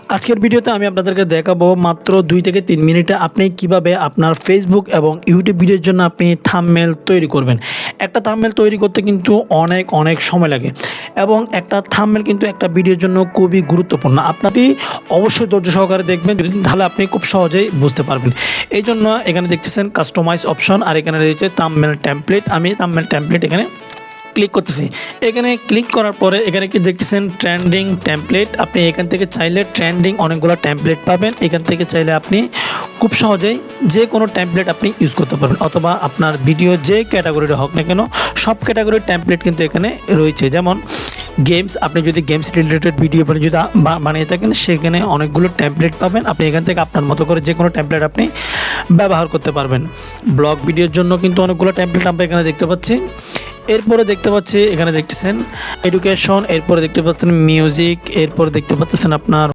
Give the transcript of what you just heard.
আজকের ভিডিওতে আমি আপনাদেরকে দেখাবো মাত্র 2 থেকে 3 মিনিটে আপনি কিভাবে আপনার ফেসবুক এবং ইউটিউব ভিডিওর জন্য আপনি থাম্বনেল তৈরি করবেন। একটা থাম্বনেল তৈরি করতে কিন্তু অনেক সময় লাগে এবং একটা থাম্বনেল কিন্তু একটা ভিডিওর জন্য খুবই গুরুত্বপূর্ণ। আপনাকে অবশ্যই ধৈর্য সহকারে দেখবেন, তাহলে আপনি খুব সহজেই বুঝতে পারবেন। এই জন্য এখানে দেখতেছেন কাস্টমাইজ অপশন আর এখানে রয়েছে থাম্বনেল টেমপ্লেট। আমি থাম্বনেল টেমপ্লেট এখানে ক্লিক করতেছি। এখানে ক্লিক করার পরে এখানে কি দেখতেছেন ট্রেন্ডিং টেমপ্লেট। আপনি এখান থেকে চাইলে ট্রেন্ডিং অনেকগুলো টেমপ্লেট পাবেন। এখান থেকে চাইলে আপনি খুব সহজেই যে কোনো টেমপ্লেট আপনি ইউজ করতে পারবেন, অথবা আপনার ভিডিও যে ক্যাটাগরির হোক না কেন সব ক্যাটাগরির টেমপ্লেট কিন্তু এখানে রয়েছে। যেমন গেমস, আপনি যদি গেমস রিলেটেড ভিডিও যদি বানিয়ে থাকেন সেখানে অনেকগুলো টেমপ্লেট পাবেন। আপনি এখান থেকে আপনার মতো করে যে কোনো টেমপ্লেট আপনি ব্যবহার করতে পারবেন। ব্লগ ভিডিওর জন্য কিন্তু অনেকগুলো টেমপ্লেট আমরা এখানে দেখতে পাচ্ছি। এরপরে দেখতে পাচ্ছি এখানে দেখতেছেন এডুকেশন, এরপরে দেখতে পাচ্ছেন মিউজিক, এরপরে দেখতে পাচ্ছেন আপনার